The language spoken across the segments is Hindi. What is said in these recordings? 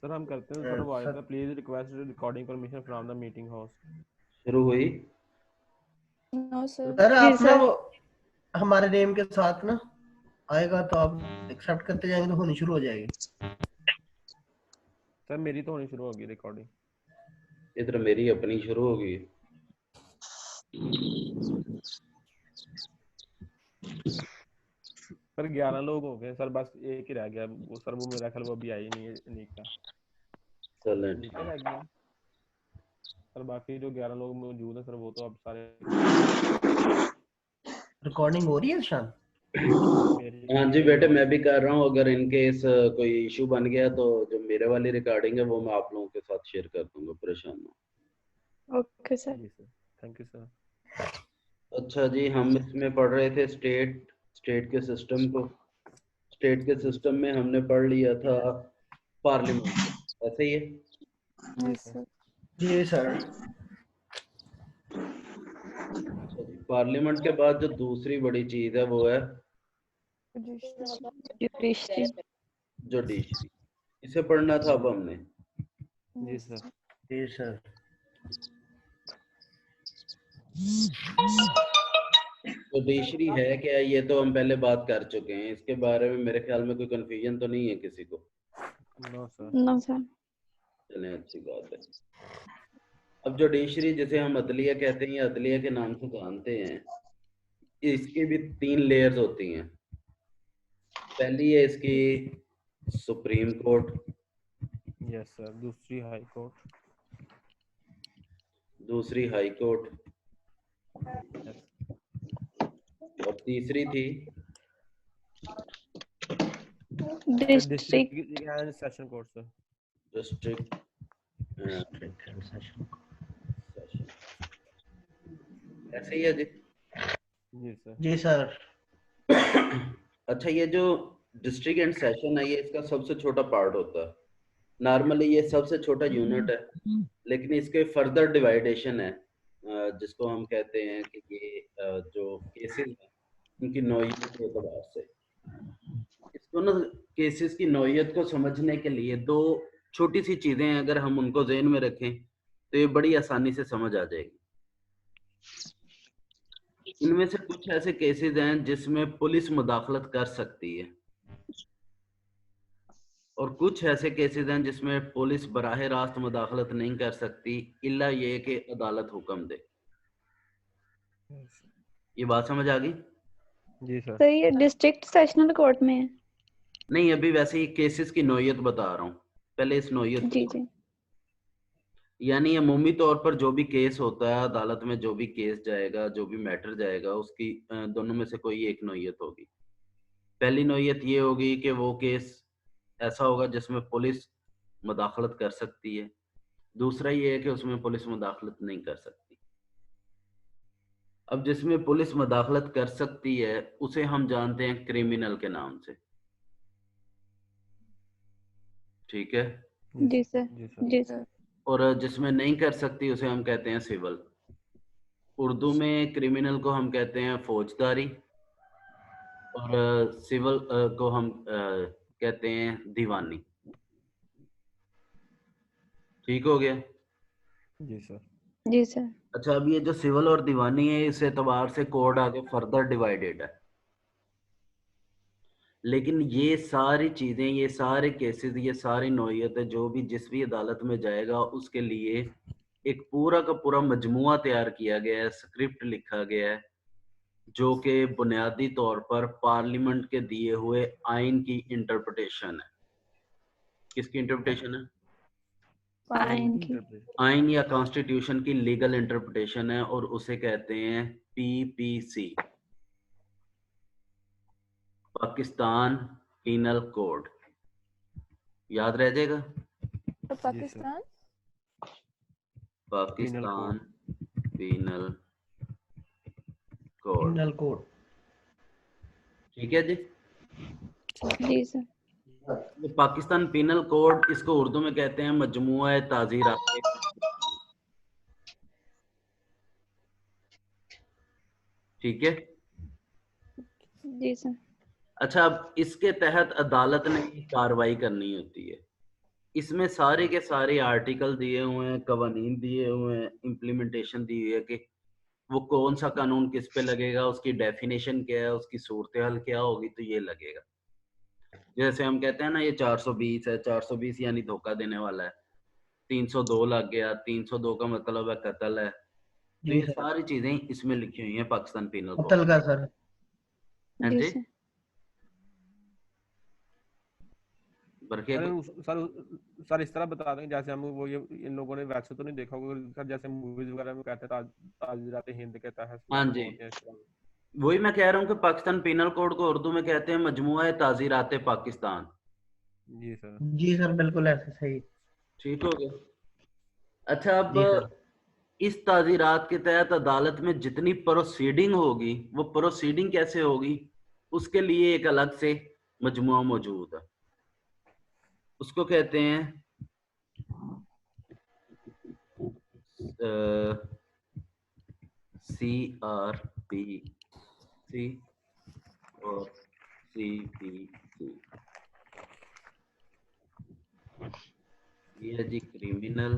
सर हम करते हैं सर, वो आया था please request recording permission from the meeting host. शुरू हुई। No sir. सर आप ना वो हमारे नेम के साथ ना आएगा तो आप एक्सेप्ट करते जाएंगे तो होनी शुरू हो जाएगी। सर मेरी तो होनी शुरू होगी रिकॉर्डिंग। इधर मेरी अपनी शुरू होगी। सर 11 लोग हो गए सर, बस एक ही रह गया वो सर, वो मेरा ख्याल वो अभी आई नहीं है नीका। चलें नीका रह गया सर, बाकी जो 11 लोग मौजूद हैं सर वो तो अब सारे रिकॉर्डिंग हो रही है शान? हाँ जी बेटे मैं भी कर रहा हूँ। अगर इनकेस कोई इशू बन गया तो जो मेरे वाली रिकॉर्डिंग है वो मैं आप लोगों के साथ शेयर कर दूंगा, परेशान ना। Okay sir. जी सर, थैंक यू सर। अच्छा जी, हम इसमें पढ़ रहे थे स्टेट के सिस्टम को। स्टेट के सिस्टम में हमने पढ़ लिया था पार्लियामेंट, ऐसे ही है? जी सर। जी सर। अच्छा जी, पार्लियामेंट के बाद जो दूसरी बड़ी चीज है वो है जुडिशरी। इसे पढ़ना था अब हमने। जी सर। जी सर। जुडिशरी है क्या, ये तो हम पहले बात कर चुके हैं। इसके बारे में मेरे ख्याल में कोई कंफ्यूजन तो नहीं है किसी को। No sir. No sir. चलें, अच्छी बात है। अब जुडिशरी जिसे हम अदलिया कहते हैं या अदलिया के नाम से जानते हैं, इसकी भी 3 लेयर्स होती हैं। पहली है इसकी सुप्रीम कोर्ट, यस सर। दूसरी हाई कोर्ट, दूसरी हाई कोर्ट, यस। और तीसरी थी district and session court sir. District session. ऐसे ही है जी। जी सर। जी सर। अच्छा, ये जो डिस्ट्रिक्ट एंड सेशन है ये इसका सबसे छोटा पार्ट होता है। नॉर्मली ये सबसे छोटा यूनिट है, लेकिन इसके फर्दर डिवाइडेशन है जिसको हम कहते हैं कि ये जो केसेस हैं उनकी नौइयत के एतबार से। इसको ना केसेस की नौइयत को समझने के लिए दो छोटी सी चीजें हैं, अगर हम उनको ज़हन में रखें तो ये बड़ी आसानी से समझ आ जाएगी। इनमें से कुछ ऐसे केसेस हैं जिसमें पुलिस मुदाखलत कर सकती है, और कुछ ऐसे केसेस हैं जिसमें पुलिस बराह रास्त मुदाखलत नहीं कर सकती, इल्ला ये कि अदालत हुक्म दे। ये बात समझ आ गई? जी सर। सर ये डिस्ट्रिक्ट सेशनल कोर्ट में है? नहीं, अभी वैसे ही केसेस की नौइयत बता रहा हूँ, पहले इस नौइयत जी को। जी। यानी अमूमी तौर पर जो भी केस होता है अदालत में, जो भी केस जाएगा, जो भी मैटर जाएगा, उसकी दोनों में से कोई एक नौइयत होगी। पहली नौइयत ये होगी कि वो केस ऐसा होगा जिसमें पुलिस मुदाखलत कर सकती है। दूसरा ये है कि उसमें पुलिस मुदाखलत नहीं कर सकती। अब जिसमें पुलिस मुदाखलत कर सकती है उसे हम जानते हैं क्रिमिनल के नाम से, ठीक है? जी सर। जी सर। और जिसमें नहीं कर सकती उसे हम कहते हैं सिविल। उर्दू में क्रिमिनल को हम कहते हैं फौजदारी, और सिविल को हम कहते हैं दीवानी। ठीक हो गया? जी सर। जी सर। अच्छा, अब ये जो सिविल और दीवानी है इस एतबार से कोड आगे फर्दर डिवाइडेड है, लेकिन ये सारी चीजें, ये सारे केसेस, ये सारी नौइयतें जो भी जिस भी अदालत में जाएगा उसके लिए एक पूरा का पूरा मजमुआ तैयार किया गया है, स्क्रिप्ट लिखा गया है, जो कि बुनियादी तौर पर पार्लियामेंट के दिए हुए आइन की इंटरप्रिटेशन है। किसकी इंटरप्रिटेशन है? आइन की। आइन या कॉन्स्टिट्यूशन की लीगल इंटरप्रिटेशन है, और उसे कहते हैं पीपीसी, पाकिस्तान पीनल कोड। याद रह जाएगा? तो Pakistan Pakistan penal code. Penal code. ठीक है जी। जी सर। ये पाकिस्तान पीनल कोड, इसको उर्दू में कहते हैं मजमुआ ताज़ीरात। ठीक है? जी सर। अच्छा, अब इसके तहत अदालत ने कार्रवाई करनी होती है। इसमें सारे के सारे आर्टिकल दिए हुए हैं, कवानीन दिए हुए हैं, इम्प्लीमेंटेशन दी हुई है कि वो कौन सा कानून किस पे लगेगा, उसकी डेफिनेशन क्या है, उसकी सूरत हाल क्या होगी, तो ये लगेगा। जैसे हम कहते हैं ना ये 420 है, 420 यानी धोखा देने वाला है, 302 लग गया, 302 का मतलब है कत्ल है। तो जी ये सर। सारी चीजें इसमें लिखी हुई हैं पाकिस्तान पीनल कोड। कत्ल का सर। हाँ जी जी, सर। बरके अरे सर इस तरह बता देंगे जैसे हम वो ये इन लोगों ने वैसे तो नहीं देखा होगा सर, जैसे मूवीज वगैरह में कहते हैं ताज़ीरात हिंद के तहत हाँ लागू जी, होते हैं इस तरह। वही मैं कह रहा हूँ कि पाकिस्तान पीनल कोड को उर्दू में कहते हैं मजमुआ ताज़ीरात पाकिस्तान। जी सर। जी सर बिल्कुल ऐसे सही। ठीक हो गया। अच्छा, अब जी सर। इस ताज़ीरात के तहत अदालत में जितनी प्रोसीडिंग होगी, वो प्रोसीडिंग कैसे होगी, उसके लिए एक अलग से मजमुआ मौजूद है। उसको कहते हैं CRPC और CPC। ये है जी क्रिमिनल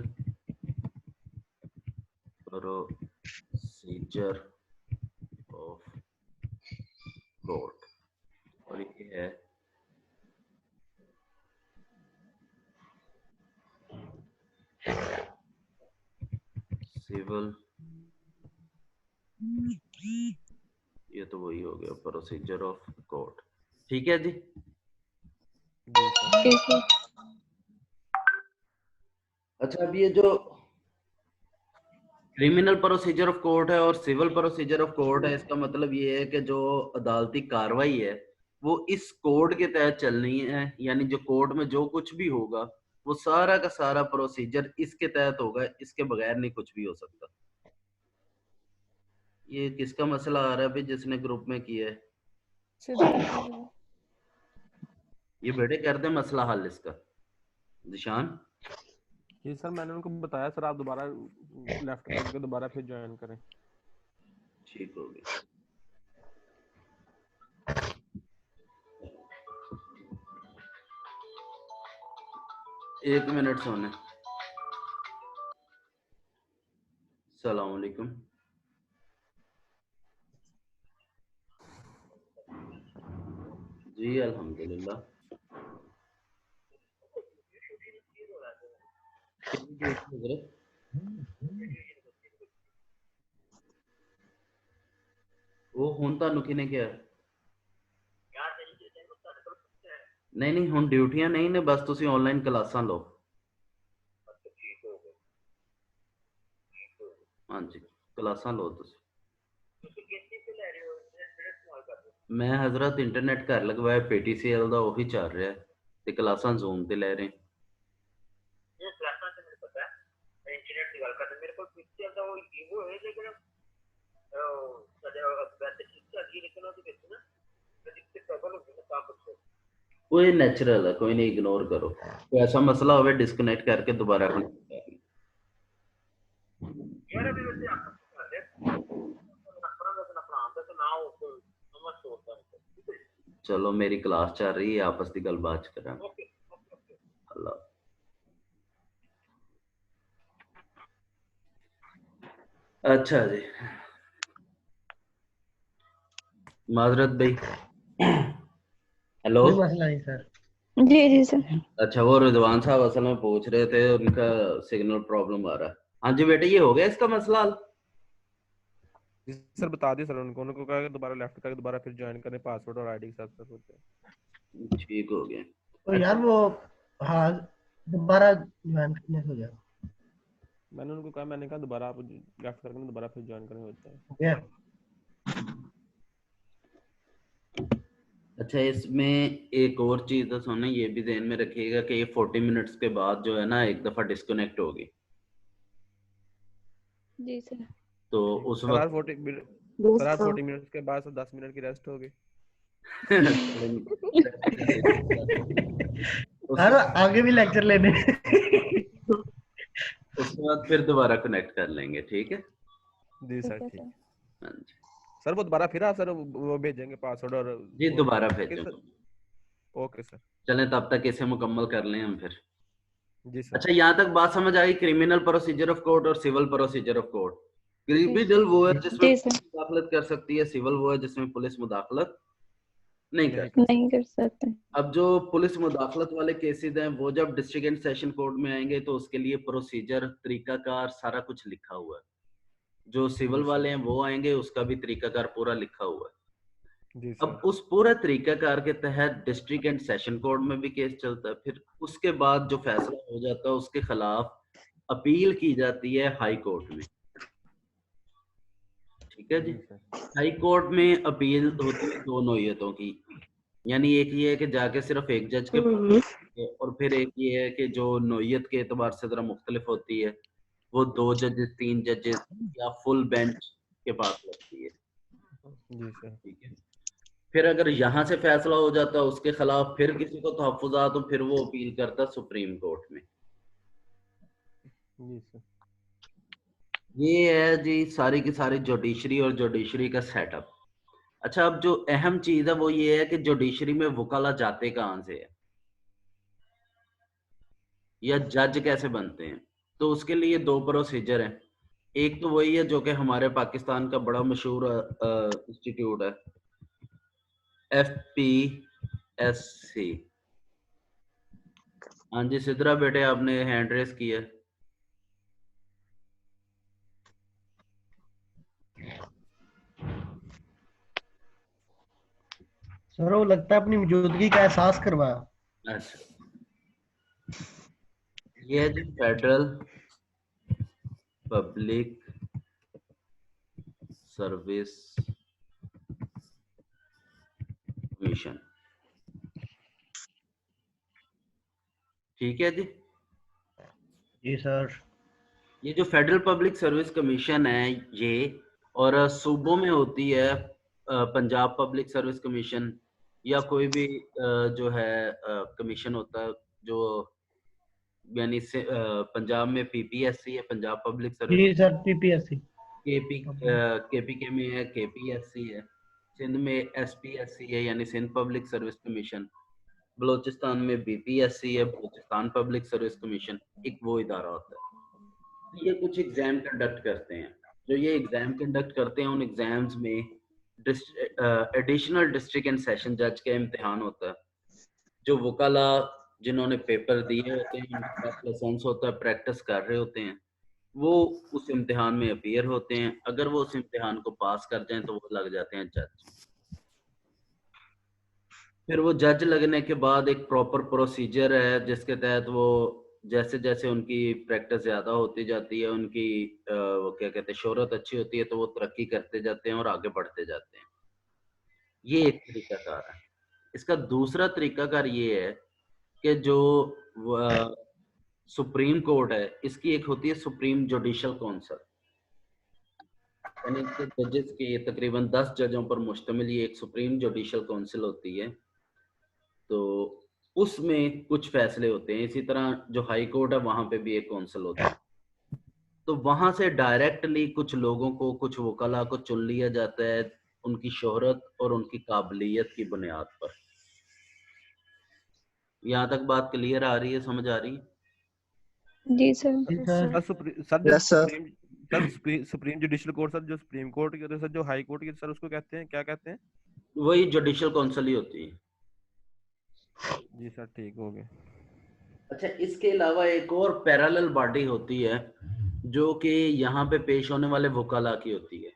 प्रोसीजर ऑफ कोर्ट, और ये है सिविल, ये तो वही हो गया प्रोसीजर ऑफ कोर्ट। ठीक है जी। जी सर। जी सर। अच्छा, अब ये जो क्रिमिनल प्रोसीजर ऑफ कोर्ट है और सिविल प्रोसीजर ऑफ कोर्ट है, इसका मतलब ये है कि जो अदालती कार्रवाई है वो इस कोड के तहत चलनी है, यानी जो कोर्ट में जो कुछ भी होगा वो सारा का सारा प्रोसीजर इसके तहत होगा, इसके बगैर नहीं कुछ भी हो सकता। ये किसका मसला आ रहा है भाई जिसने ग्रुप में किया है? ये बेटे कर दे मसला हल इसका। निशान। जी सर, मैंने उनको बताया सर आप दोबारा लेफ्ट करके दोबारा फिर ज्वाइन करें। ठीक हो गया। एक मिनट सोने। सलाम अलैकुम। जी अल्हम्दुलिल्लाह। वो हुन तानू किने क्या नहीं नहीं हुन ड्यूटियां नहीं ने, बस तुसी ऑनलाइन क्लासां लो। हाँ जी, क्लासां लो तुसी। मैं हजरत इंटरनेट घर लगवाया PTCL दा, ਉਹੀ ਚੱਲ ਰਿਹਾ ਤੇ ਕਲਾਸਾਂ ਜ਼ੂਮ ਤੇ ਲੈ ਰਹੇ। ਇਹ ਕਲਾਸਾਂ ਤੇ ਮੈਨੂੰ ਪਤਾ ਹੈ, ਇੰਟਰਨੈਟ ਦੀ ਗੱਲ ਕਰਦੇ ਮੇਰੇ ਕੋਲ PTCL ਦਾ ਉਹ ਹੈ ਲੇਕਿਨ ਸਾਡੇ ਵੈਸੇ ਠੀਕ ਹੈ ਲੇਕਿਨ ਉਹਦੇ ਵਿੱਚ ਨਾ ਜਿੱਥੇ ਪ੍ਰੋਬਲਮ ਹੁੰਦੀ ਹੈ ਤਾਂ ਪੁੱਛੋ। वो ये नेचुरल है, कोई नहीं, इग्नोर करो। कोई ऐसा मसला हो डिस्कनेक्ट करके दोबारा कनेक्ट कर चलो मेरी क्लास चल रही है, आपस की गल बात करा। अल्लाह। अच्छा जी, माजरत भाई। हेलो। कोई मसला नहीं सर। जी जी सर। अच्छा, वो रिजवान साहब असल में पूछ रहे थे, उनका सिग्नल प्रॉब्लम आ रहा है। हाँ जी बेटे, ये हो गया इसका मसला हल? जी सर बता दिए सर, उनको कहा कि दोबारा लेफ्ट करके दोबारा फिर ज्वाइन करें, पासवर्ड और आईडी के साथ सर होते हैं। ठीक हो गया। तो यार वो हाँ दोबारा ज्वाइन करने हो जाएगा। मैंने उनको कहा, मैंने कहा दोबारा आप लेफ्ट करके दोबारा फिर ज्वाइन करें होता है। हो गया। अच्छा, इसमें एक और चीज तो सुनना, ये भी ध्यान में रखिएगा कि ये 40 मिनट्स के बाद जो है ना एक दफा डिस्कनेक्ट होगी। जी सर। तो उस सर हर वक्त 40 मिनट के बाद 10 मिनट की रेस्ट होगी। सर आगे भी लेक्चर लेने। उसके बाद फिर दोबारा कनेक्ट कर लेंगे, ठीक है? जी सर ठीक है ठीक। सर। हाँ जी। सर वो दोबारा फिर आप सर वो भेजेंगे पासवर्ड और जी दोबारा ओके भेजें। सर। Okay sir. चलें तब तक इसे मुकम्मल कर लें हम फिर। जी सर। अच्छा, यहाँ तक बात समझ आई? क्रिमिनल प्रोसीजर ऑफ कोर्ट और civil procedure of court. Criminal वो है जिसमें जी सर। पुलिस मुदाखलत कर सकती है, सिविल वो है जिसमें पुलिस मुदाखलत नहीं कर नहीं कर नहीं कर सकते। अब जो पुलिस मुदाखलत वाले केसेस हैं वो जब डिस्ट्रिक्ट एंड सेशन कोर्ट में आएंगे तो उसके लिए प्रोसीजर, तरीकाकार सारा कुछ लिखा हुआ है। जो सिविल वाले हैं वो आएंगे, उसका भी तरीकाकार पूरा लिखा हुआ है। जी अब सर। उस पूरे तरीकाकार के तहत डिस्ट्रिक्ट एंड सेशन कोर्ट में भी केस चलता है। फिर उसके बाद जो फैसला हो जाता है उसके खिलाफ अपील की जाती है हाई कोर्ट में। ठीक है जी। जी सर। हाई कोर्ट में अपील होती है दो नौयतों की, यानी एक ये है कि जाके सिर्फ एक जज के पास लगती है, और फिर एक ये है कि जो नौयत के एतबार से जरा मुख्तलिफ होती है, वो 2 जजेस, 3 जजेस या फुल बेंच के पास लगती है। जी सर। ठीक है। फिर अगर यहाँ से फैसला हो जाता है उसके खिलाफ, फिर किसी को तहफ्फुज़ात हो, फिर वो अपील करता सुप्रीम कोर्ट में। जी सर। ये है जी सारी की सारी जुडिशरी और जुडिशरी का सेटअप। अच्छा, अब जो अहम चीज है वो ये है कि जुडिशरी में वकाला जाते कहाँ से है या जज कैसे बनते हैं। तो उसके लिए 2 प्रोसीजर हैं। एक तो वही है जो कि हमारे पाकिस्तान का बड़ा मशहूर इंस्टीट्यूट है, FPSC। हाँ जी सिद्रा बेटे, आपने हैंड रेस किया। सर वो लगता है अपनी मौजूदगी का एहसास करवाया। अच्छा, ये है जी फेडरल पब्लिक सर्विस कमीशन। ठीक है जी। जी सर। ये जो फेडरल पब्लिक सर्विस कमीशन है ये, और सूबों में होती है पंजाब पब्लिक सर्विस कमीशन, या कोई भी जो है कमीशन होता है जो, यानी पंजाब में PPSC है, पंजाब पब्लिक सर्विस। जी सर, PPSC। KPK में है KPSC है। सिंध में SPSC है यानी Sindh public service commission. Balochistan में BPSC है, बलोचिस्तान पब्लिक सर्विस कमीशन। एक वो इदारा होता है। ये कुछ एग्जाम कंडक्ट करते हैं। जो ये एग्जाम कंडक्ट करते हैं उन एग्जाम्स में एडिशनल डिस्ट्रिक्ट एंड सेशन जज का इम्तिहान होता है। जो वकाला जिन्होंने पेपर दिए होते हैं, उनके पास लाइसेंस होता है, प्रैक्टिस कर रहे होते हैं, वो उस इम्तिहान में अपीयर होते हैं। अगर वो उस इम्तिहान को पास कर जाएं तो वो लग जाते हैं जज। फिर वो जज लगने के बाद एक प्रॉपर प्रोसीजर है जिसके तहत वो जैसे जैसे उनकी प्रैक्टिस ज्यादा होती जाती है, उनकी वो क्या कहते हैं, शोहरत अच्छी होती है, तो वो तरक्की करते जाते हैं और आगे बढ़ते जाते हैं। ये एक तरीकाकार है। इसका दूसरा तरीकाकार ये है कि जो सुप्रीम कोर्ट है, इसकी एक होती है सुप्रीम जुडिशल काउंसिल, यानी इसके जजेस के तकरीबन 10 जजों पर मुश्तमिल ये एक सुप्रीम जुडिशल काउंसिल होती है। तो उसमें कुछ फैसले होते हैं। इसी तरह जो हाई कोर्ट है वहां पे भी एक काउंसिल होती है। तो वहां से डायरेक्टली कुछ लोगों को, कुछ वकला को चुन लिया जाता है उनकी शोहरत और उनकी काबिलियत की बुनियाद पर। यहाँ तक बात क्लियर आ रही है, समझ आ रही है? जी सर। जी सर। सर जो yes sir. Supreme judicial court, sir जो सुप्रीम कोर्ट की होती है, सर जो हाई कोर्ट की, सर उसको कहते हैं, क्या कहते हैं? वही जुडिशल काउंसिल ही होती है। जी सर, ठीक हो गया। अच्छा, इसके अलावा एक और पैरेलल बॉडी होती है जो कि यहाँ पे पेश होने वाले वकाला की होती है।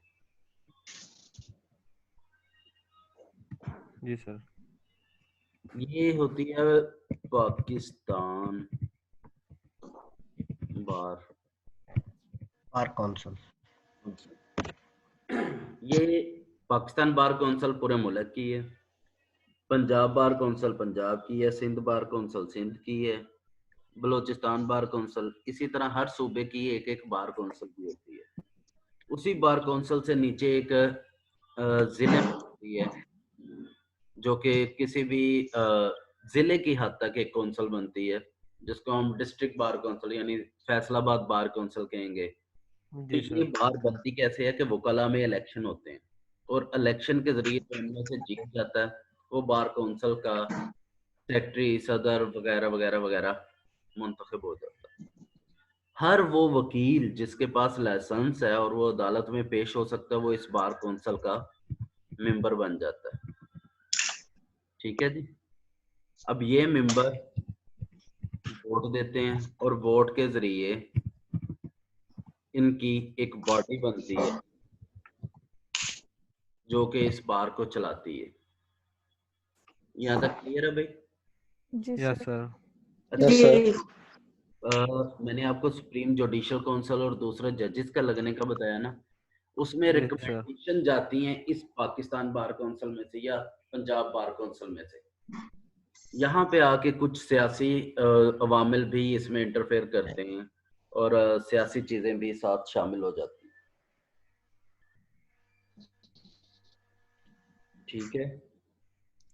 जी सर। ये होती है पाकिस्तान बार काउंसिल। ये पाकिस्तान बार काउंसिल पूरे मुल्क की है। पंजाब बार काउंसिल पंजाब की है, सिंध बार काउंसिल सिंध की है, बलोचिस्तान बार काउंसिल, इसी तरह हर सूबे की एक एक बार काउंसिल भी होती है। उसी बार काउंसिल से नीचे एक जिले में होती है जो कि किसी भी जिले की हद तक एक काउंसिल बनती है, जिसको हम डिस्ट्रिक्ट बार काउंसिल यानी फैसलाबाद बार काउंसिल कहेंगे। तो जी ये सर। बार बनती कैसे है कि वकला में इलेक्शन होते हैं और इलेक्शन के जरिए जो इनमें से जीत जाता है वो बार काउंसिल का सेक्रेटरी, सदर वगैरह वगैरह वगैरह मुंतखब हो जाता है। हर वो वकील जिसके पास लाइसेंस है और वो अदालत में पेश हो सकता है, वो इस बार कौंसिल का मेंबर बन जाता है। ठीक है जी। अब ये मेंबर वोट देते हैं और वोट के जरिए इनकी एक बॉडी बनती है जो कि इस बार को चलाती है। यहाँ तक क्लियर है भाई? जी यस सर। सर। अच्छा जी मैंने आपको सुप्रीम जुडिशल काउंसिल और दूसरा जजेस का लगने का बताया ना, उसमें यस सर। रिकमेंडेशन जाती हैं इस पाकिस्तान बार काउंसिल में से या पंजाब बार काउंसिल में से। यहाँ पे आके कुछ सियासी अवामिल भी इसमें इंटरफेयर करते हैं और सियासी चीजें भी साथ शामिल हो जाती हैं। ठीक है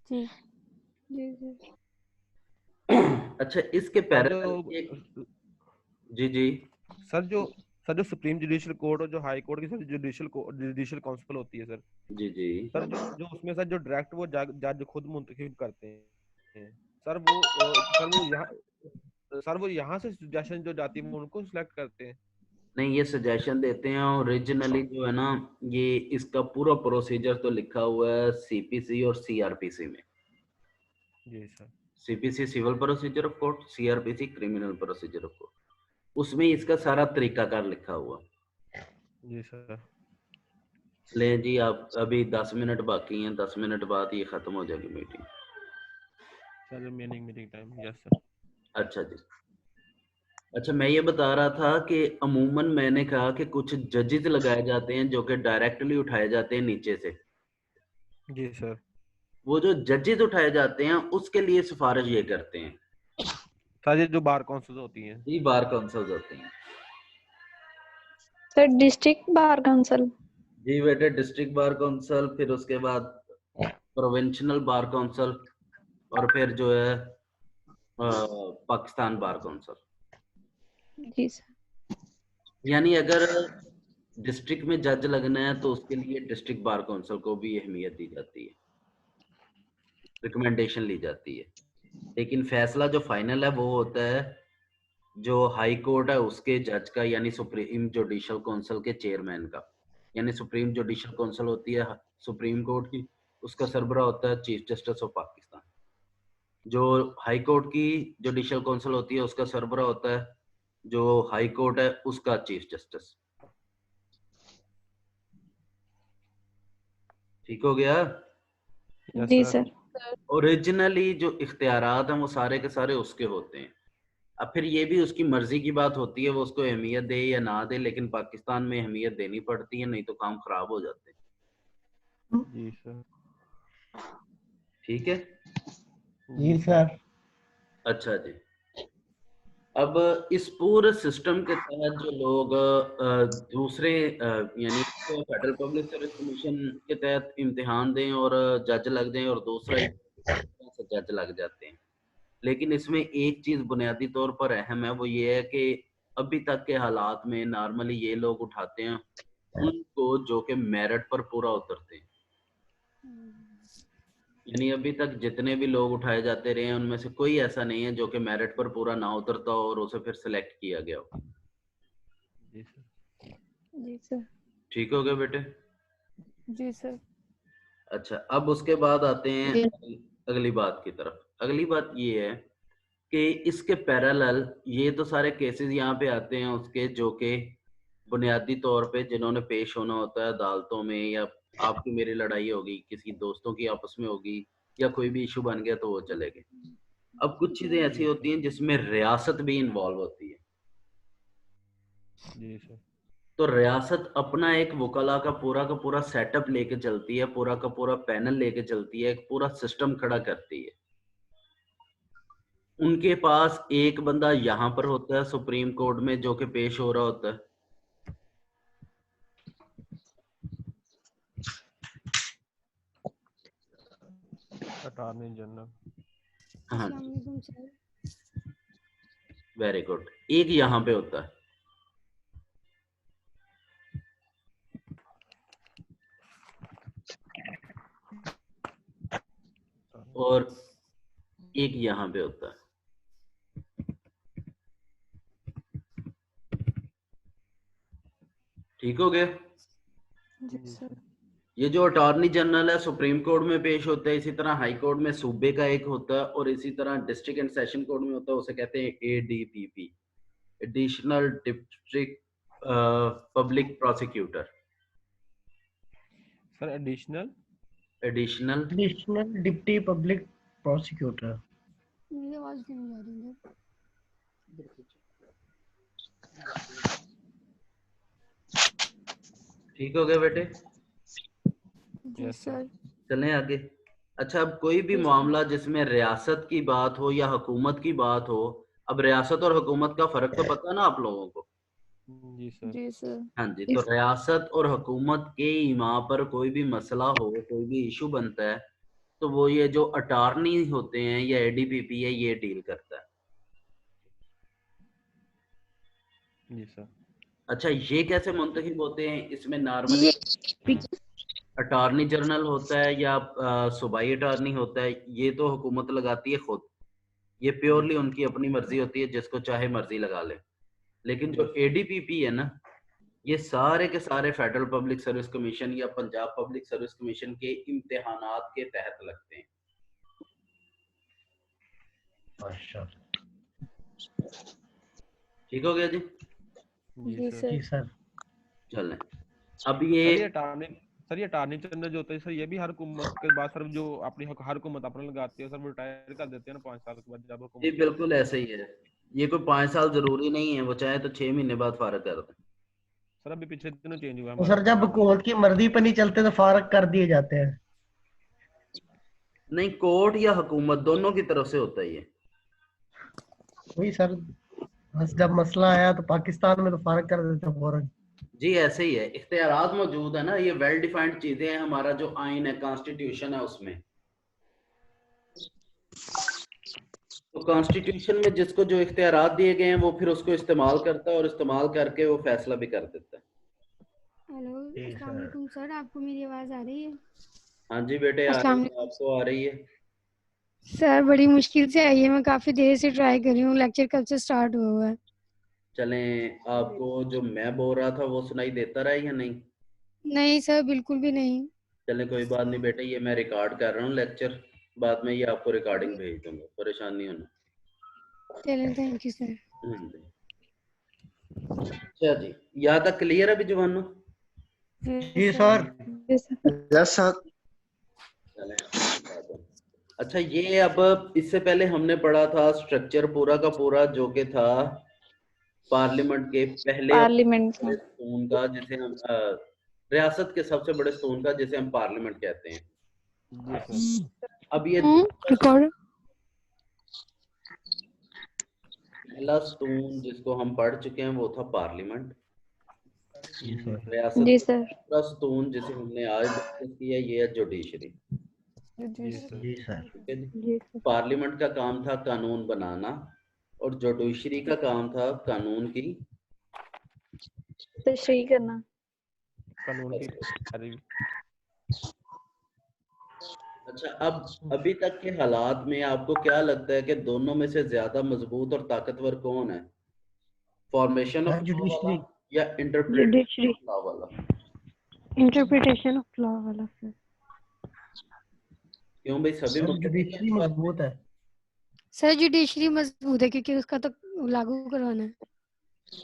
जी जी जी अच्छा, इसके सर पैरेलल जो जी जी सर जो सुप्रीम जुडिशियल कोर्ट और जो हाई कोर्ट की सर जुडिशियल काउंसिल होती है सर, जी जी सर जो उसमें सर जो डायरेक्ट वो जज खुद मुंतखब करते हैं सर वो यहाँ से सजेशन जो जाती है वो उनको सिलेक्ट करते हैं। नहीं, ये सजेशन देते हैं। ओरिजिनली जो है ना, ये इसका पूरा प्रोसीजर तो लिखा हुआ है सीपीसी और सीआरपीसी में। जी sir. CPC civil procedure of court, CrPC criminal procedure of court, उसमें इसका सारा तरीकाकार लिखा हुआ। जी सर। ले जी, आप अभी 10 मिनट बाकी हैं, 10 मिनट बाद ये खत्म हो जाएगी meeting. Sir remaining meeting time. Yes sir. अच्छा जी। अच्छा, मैं ये बता रहा था कि अमूमन मैंने कहा कि कुछ जजेस लगाए जाते हैं जो कि डायरेक्टली उठाए जाते हैं नीचे से। जी सर। वो जो जजेस उठाए जाते हैं उसके लिए सिफारिश ये करते हैं सर ये जो बार काउंसिल होती हैं। जी, बार काउंसिल होते हैं। Sir district bar council. जी बेटे, डिस्ट्रिक्ट बार काउंसिल, फिर उसके बाद प्रोविंशियल बार काउंसिल, और फिर जो है पाकिस्तान बार काउंसिल। जी सर। यानी अगर डिस्ट्रिक्ट में जज लगना है तो उसके लिए डिस्ट्रिक्ट बार काउंसिल को भी अहमियत दी जाती है, रिकमेंडेशन ली जाती है। लेकिन फैसला जो फाइनल है वो होता है जो हाई कोर्ट है उसके जज का, यानी सुप्रीम जुडिशल काउंसिल के चेयरमैन का। यानी सुप्रीम जुडिशल काउंसिल होती है सुप्रीम कोर्ट की, उसका सरबराह होता है चीफ जस्टिस ऑफ पाकिस्तान। जो हाई कोर्ट की जुडिशल काउंसिल होती है उसका सरबराह होता है जो हाई कोर्ट है उसका चीफ जस्टिस। ठीक हो गया? यस जी सर। सर। ओरिजिनली जो इख्तियारात हैं वो सारे के सारे उसके होते हैं। अब फिर ये भी उसकी मर्जी की बात होती है वो उसको अहमियत दे या ना दे, लेकिन पाकिस्तान में अहमियत देनी पड़ती है, नहीं तो काम खराब हो जाते हैं। जी सर। ठीक है जी सर। अच्छा जी। अब इस पूरे सिस्टम के तहत जो लोग दूसरे यानी फेडरल पब्लिक सर्विस कमीशन के तहत इम्तिहान दें और जज लग जाएं और दूसरा से जज लग जाते हैं, लेकिन इसमें एक चीज बुनियादी तौर पर अहम है, वो ये है कि अभी तक के हालात में नॉर्मली ये लोग उठाते हैं उनको जो कि मेरिट पर पूरा उतरते हैं। यानी अभी तक जितने भी लोग उठाए जाते रहे हैं उनमें से कोई ऐसा नहीं है जो कि मेरिट पर पूरा ना उतरता हो और उसे फिर सिलेक्ट किया गया हो। जी सर। जी सर। ठीक हो गया बेटे? जी सर। अच्छा, अब उसके बाद आते हैं जी अगली बात की तरफ। अगली बात ये है कि इसके पैरेलल ये तो सारे केसेस यहाँ पे आते हैं उसके जो कि बुनियादी तौर पे जिन्होंने पेश होना होता है अदालतों में, या आपकी मेरी लड़ाई होगी, किसी दोस्तों की आपस में होगी, या कोई भी इशू बन गया तो वो चले गए। अब कुछ चीजें ऐसी होती हैं जिसमें रियासत भी इन्वॉल्व होती है। जी सर। तो रियासत अपना एक वकला का पूरा सेटअप लेके चलती है, पूरा का पूरा पैनल लेके चलती है, एक पूरा सिस्टम खड़ा करती है। उनके पास एक बंदा यहाँ पर होता है सुप्रीम कोर्ट में जो कि पेश हो रहा होता है, अटॉर्नी जनरल। हाँ वेरी गुड, एक यहाँ पे होता है और एक यहाँ पे होता है। ठीक हो गया। जी सर। ये जो अटॉर्नी जनरल है सुप्रीम कोर्ट में पेश होता है, इसी तरह हाई कोर्ट में सूबे का एक होता है, और इसी तरह डिस्ट्रिक्ट एंड सेशन कोर्ट में होता है, उसे कहते हैं ADPP, additional district public prosecutor. Sir additional additional additional deputy public prosecutor. मेरी आवाज क्यों नहीं आ रही है? ठीक हो गया बेटे। जी सर। चलें आगे। अच्छा, अब कोई भी मामला जिसमें रियासत की बात हो या हुकूमत की बात हो, अब रियासत और हुकूमत का फर्क तो पता है ना आप लोगों को? जी सर। जी सर। हाँ जी, तो रियासत और हुकूमत के ईमा पर कोई भी मसला हो, कोई भी इशू बनता है, तो वो ये जो अटॉर्नी होते हैं या एडीपीपी है, ये डील करता है। जी सर। अच्छा, ये कैसे मुंतखब होते हैं? इसमें नॉर्मली अटॉर्नी जनरल होता है या सूबाई अटॉर्नी होता है, ये तो हुकूमत लगाती है खुद, ये प्योरली उनकी अपनी मर्जी होती है, जिसको चाहे मर्जी लगा ले। लेकिन जो एडीपीपी है ना, ये सारे के सारे फेडरल पब्लिक सर्विस कमीशन या पंजाब पब्लिक सर्विस कमीशन के इम्तिहानात के तहत लगते हैं। अच्छा ठीक हो गया जी? जी सर। जी सर। चलें अब ये सर ये अटॉर्नी जनरल जो होता है सर, ये भी हर हुकूमत के बाद सर जो अपनी हर हुकूमत अपना लगाती है सर, वो रिटायर कर देते हैं ना 5 साल के बाद जब जी हुकूमत। बिल्कुल ऐसे ही है। ये कोई 5 साल जरूरी नहीं है, वो चाहे तो 6 महीने बाद फारग कर दें। सर अभी पिछले दिनों चेंज हुआ है तो हमारा। सर जब हुकूमत की मर्जी पर नहीं चलते तो फारग कर दिए जाते हैं। नहीं, कोर्ट या हुकूमत दोनों की तरफ से होता है ये। वही सर, बस जब मसला आया तो पाकिस्तान में तो फारग कर देते हैं फौरन। जी ऐसे ही है, इख्तियारात मौजूद है ना, ये वेल डिफाइंड चीजें हैं, हमारा जो आइन है, कॉन्स्टिट्यूशन है, उसमें तो कॉन्स्टिट्यूशन में जिसको जो इख्तियारात दिए गए हैं वो फिर उसको इस्तेमाल करता है, और इस्तेमाल करके वो फैसला भी कर देता है। हेलो, अस्सलाम वालेकुम सर, आपको मेरी आवाज आ रही है? हाँ जी बेटे, आ अस्सलाम रही है, आपको आ रही है? सर बड़ी मुश्किल से आई है, मैं काफी देर से ट्राई कर रही हूँ। लेक्चर कब से स्टार्ट हुआ है? चलें, आपको जो मैं बोल रहा था वो सुनाई देता रहा है या नहीं? नहीं सर, बिल्कुल भी नहीं। चलें कोई बात नहीं बेटे, ये मैं रिकॉर्ड कर रहा हूँ लेक्चर, बाद में ये आपको रिकॉर्डिंग भेज दूंगा, परेशान नहीं होना। चलें, थैंक यू सर। अच्छा जी, यहाँ तक क्लियर है भी जवानों? जी सर। Yes sir. अच्छा, ये अब इससे पहले हमने पढ़ा था स्ट्रक्चर पूरा का पूरा, जो कि था पार्लियामेंट के पहले पार्लियामेंट स्तून का, जिसे हम रियासत के सबसे बड़े स्तून का, जिसे हम पार्लियामेंट कहते हैं। जी सर। अब ये रिकॉर्ड पहला स्तून जिसको हम पढ़ चुके हैं वो था पार्लियामेंट। रियासत जी का सर। दूसरा स्तून जिसे हमने आज डिस्कस किया, ये है जुडिशरी। जी सर। जी सर। ठीक है जी। जी सर। पार्लियामेंट का काम था कानून बनाना, और जुडिशरी का काम था कानून की तशरीह करना। कानून की पैरवी। अच्छा, अब अभी तक के हालात में आपको क्या लगता है कि दोनों में से ज्यादा मजबूत और ताकतवर कौन है? फॉर्मेशन ऑफ लॉ वाला या इंटरप्रिटेशन ऑफ लॉ वाला? इंटरप्रिटेशन ऑफ लॉ वाला सर। क्यों भाई, सभी सर मुत्तफिक हैं जुडिशरी इस बात पे? मजबूत है। सर, जुडिशरी मजबूत है क्योंकि उसका तो लागू करवाना है।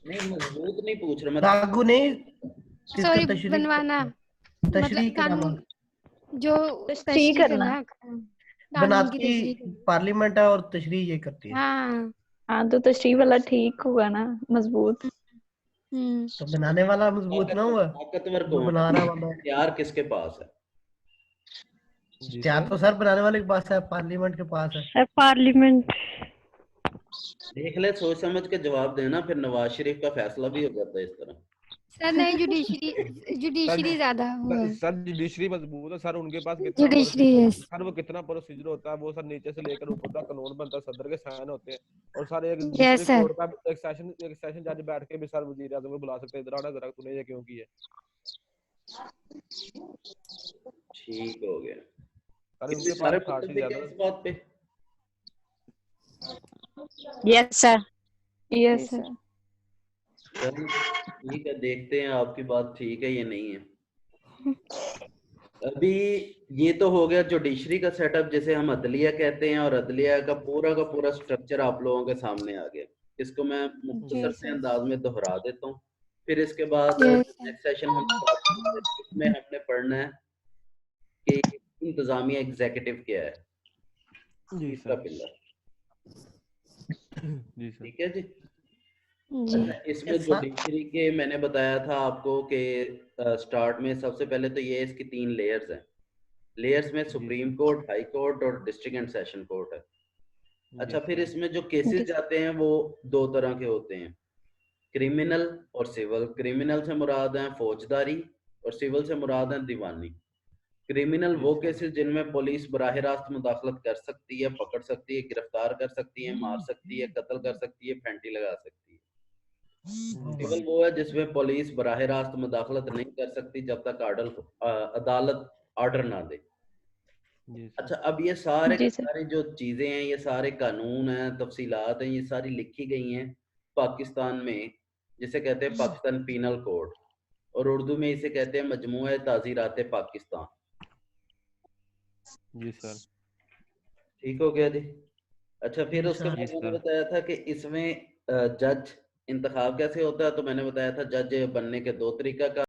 नहीं, मजबूत नहीं पूछ रहा मैं। लागू नहीं, सॉरी, तशरीह बनवाना, तशरीह मतलब के नाम कानून जो तशरीह तशरीह करना। करना, कानून की बनाती तशरीह करना। पार्लियामेंट है और तशरीह ये करती है। हाँ। हाँ तो तशरीह वाला ठीक होगा ना, मजबूत। तो बनाने वाला मजबूत ना हुआ, ताकतवर जो कौन बना रहा है? वाला। इख्तियार किसके पास है? क्या तो सर बनाने वाले के पास है, पार्लियामेंट के पास है। Sir parliament. देख ले, सोच समझ के जवाब देना, फिर नवाज शरीफ का फैसला भी हो जाता है इस तरह। सर नहीं, जुडिशरी ज्यादा हुआ है। सर जुडिशरी मजबूत है सर, उनके पास कितना जुडिशरी यस। सर, वो कितना प्रोसीजर होता है, वो सर नीचे से लेकर ऊपर तक कानून बनता है, सदर के साइन होते हैं, और सर एक Yes, डिस्ट्रिक्ट sir. कोर्ट का एक सेशन जज बैठ के भी सर वजीर आजम को बुला सकते हैं, इधर आना जरा, तूने ये क्यों किया? ठीक हो गया। सर कितने उनके सारे पास अथॉरिटी मुत्तफिक हैं ज्यादा। इस बात पे? Yes sir. Yes sir. चलिए, ठीक है, देखते हैं आपकी बात ठीक है ये नहीं है। अभी ये तो हो गया जुडिशरी का सेटअप, जिसे हम अदलिया कहते हैं, और अदलिया का पूरा स्ट्रक्चर आप लोगों के सामने आ गया। इसको मैं मुख्तसर से अंदाज में दोहरा देता हूँ, फिर इसके बाद नेक्स्ट सेशन हम इसमें हमने पढ़ना है कि इंतजामिया एग्जीक्यूटिव क्या है, जी इसका सर। पिलर। जी सर। ठीक है जी। जी अच्छा, इसमें जुडिशरी के मैंने बताया था आपको कि स्टार्ट में सबसे पहले तो ये इसकी 3 लेयर्स हैं। लेयर्स में सुप्रीम कोर्ट, हाई कोर्ट और डिस्ट्रिक्ट एंड सेशन कोर्ट है। अच्छा, फिर इसमें जो केसेस जाते हैं वो 2 तरह के होते हैं, क्रिमिनल और सिविल। क्रिमिनल से मुराद है फौजदारी और सिविल से मुराद है दीवानी। क्रिमिनल वो केसेस जिनमें पुलिस बराह रास्त मुदाखलत कर सकती है, पकड़ सकती है, गिरफ्तार कर सकती है, मार सकती है, कत्ल कर सकती है, फेंटी लगा सकती है। सिविल वो है जिसमें पुलिस बराह रास्त मुदाखलत नहीं कर सकती जब तक अदालत ऑर्डर ना दे। अच्छा, अब ये सारे जी के सर। सारे जो चीजें हैं, ये सारे कानून हैं, तफसीलात हैं, ये सारी लिखी गई हैं पाकिस्तान में, जिसे कहते हैं पाकिस्तान पीनल कोड, और उर्दू में इसे कहते हैं मजमूआ ताज़ीरात पाकिस्तान। जी सर। ठीक हो गया जी। अच्छा, फिर जी उसके सर। बाद मैंने बताया था कि इसमें जज इंतखाब कैसे होता है, तो मैंने बताया था जज बनने के 2 तरीका का